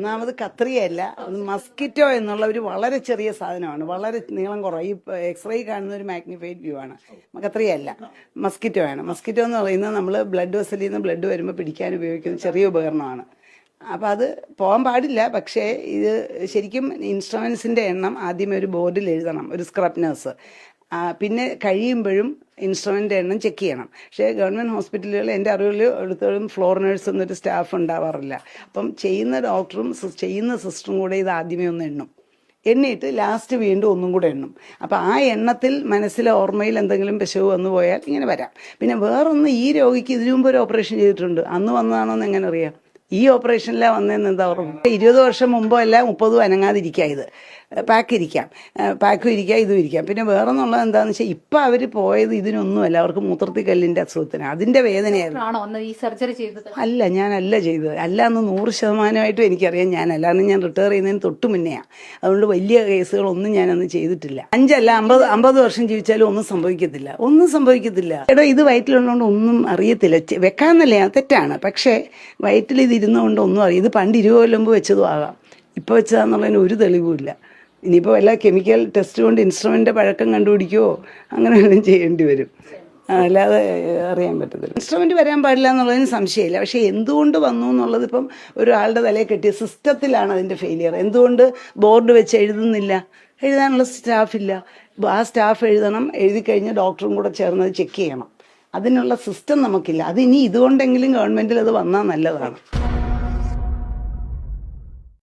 ഒന്നാമത് കത്രിയല്ല, അത് മസ്കിറ്റോ എന്നുള്ള ഒരു വളരെ ചെറിയ സാധനമാണ്, വളരെ നീളം കുറവ്. ഈ എക്സ്റേ കാണുന്ന ഒരു മാഗ്നിഫൈഡ് വ്യൂ ആണ്. കത്രിയല്ല, മസ്കിറ്റോ ആണ്. മസ്കിറ്റോ എന്ന് പറയുന്നത് നമ്മൾ ബ്ലഡ് വെസലിൽ നിന്ന് ബ്ലഡ് വരുമ്പോൾ പിടിക്കാൻ ഉപയോഗിക്കുന്ന ചെറിയ ഉപകരണമാണ്. അപ്പം അത് പോകാൻ പാടില്ല. പക്ഷേ ഇത് ശരിക്കും ഇൻസ്ട്രുമെൻസിൻ്റെ എണ്ണം ആദ്യമേ ഒരു ബോർഡിൽ എഴുതണം, ഒരു സ്ക്രബ് നഴ്സ്. പിന്നെ കഴിയുമ്പോഴും ഇൻസ്ട്രുമെൻ്റ് എണ്ണം ചെക്ക് ചെയ്യണം. പക്ഷേ ഗവൺമെൻറ് ഹോസ്പിറ്റലുകൾ എൻ്റെ അറിവിൽ എടുത്തോളം ഫ്ലോർ നഴ്സ് എന്നൊരു സ്റ്റാഫ് ഉണ്ടാവാറില്ല. അപ്പം ചെയ്യുന്ന ഡോക്ടറും ചെയ്യുന്ന സിസ്റ്ററും കൂടെ ഇത് ആദ്യമേ ഒന്ന് എണ്ണും, എണ്ണിയിട്ട് ലാസ്റ്റ് വീണ്ടും ഒന്നും കൂടെ എണ്ണും. അപ്പം ആ എണ്ണത്തിൽ മനസ്സിലെ ഓർമ്മയിൽ എന്തെങ്കിലും പിശക് വന്നു പോയാൽ ഇങ്ങനെ വരാം. പിന്നെ വേറൊന്ന്, ഈ രോഗിക്ക് ഇതിനു മുമ്പ് ഒരു ഓപ്പറേഷൻ ചെയ്തിട്ടുണ്ട്, അന്ന് വന്നതാണോ എന്ന് എങ്ങനെ അറിയാം? ഈ ഓപ്പറേഷനിലാണ് വന്നതെന്ന് എന്താ ഓർമ്മ? 20 വർഷം മുമ്പോ അല്ല 30 അനങ്ങാതിരിക്കുക. ഇത് പാക്കും ഇരിക്കുക, ഇതും ഇരിക്കാം. പിന്നെ വേറൊന്നുള്ളത് എന്താണെന്ന് വെച്ചാൽ ഇപ്പം അവർ പോയത് ഇതിനൊന്നുമല്ല, അവർക്ക് മൂത്രത്തിൽ കല്ലിൻ്റെ അസുഖത്തിന്, അതിൻ്റെ വേദനയായിരുന്നു. അല്ല, ഞാനല്ല ചെയ്തത്. അല്ല എന്ന് 100% എനിക്കറിയാം. ഞാനല്ല, അന്ന് ഞാൻ റിട്ടയർ ചെയ്യുന്നതിന് തൊട്ട് മുന്നെയാണ്. അതുകൊണ്ട് വലിയ കേസുകളൊന്നും ഞാനന്ന് ചെയ്തിട്ടില്ല. 5 അല്ല 50 വർഷം ജീവിച്ചാലും ഒന്നും സംഭവിക്കത്തില്ല. എടോ, ഇത് വയറ്റിലുള്ളതുകൊണ്ട് ഒന്നും അറിയത്തില്ല. വെക്കാന്നല്ലേ, തെറ്റാണ്. പക്ഷേ വയറ്റിൽ ഇത് ഇരുന്നുകൊണ്ട് ഒന്നും അറിയാം. ഇത് പണ്ട് 20 കൊല്ലം മുമ്പ് വെച്ചതും ആകാം, ഇപ്പോൾ വെച്ചതാന്നുള്ളതിന് ഒരു തെളിവുമില്ല. ഇനിയിപ്പോൾ വല്ല കെമിക്കൽ ടെസ്റ്റ് കൊണ്ട് ഇൻസ്ട്രുമെൻ്റ് പഴക്കം കണ്ടുപിടിക്കുമോ അങ്ങനെ വല്ലതും ചെയ്യേണ്ടി വരും, അല്ലാതെ അറിയാൻ പറ്റത്തില്ല. ഇൻസ്ട്രുമെൻ്റ് വരാൻ പാടില്ല എന്നുള്ളതിന് സംശയമില്ല. പക്ഷേ എന്തുകൊണ്ട് വന്നു എന്നുള്ളത് ഇപ്പം ഒരാളുടെ തലയിൽ കെട്ടിയ സിസ്റ്റത്തിലാണ് അതിൻ്റെ ഫെയിലിയർ. എന്തുകൊണ്ട് ബോർഡ് വെച്ച് എഴുതാനുള്ള സ്റ്റാഫില്ല? ആ സ്റ്റാഫ് എഴുതണം, എഴുതി കഴിഞ്ഞ് ഡോക്ടറും കൂടെ ചേർന്ന് ചെക്ക് ചെയ്യണം. അതിനുള്ള സിസ്റ്റം നമുക്കില്ല. അതിനി ഇതുകൊണ്ടെങ്കിലും ഗവൺമെൻറ്റിൽ അത് വന്നാൽ നല്ലതാണ്.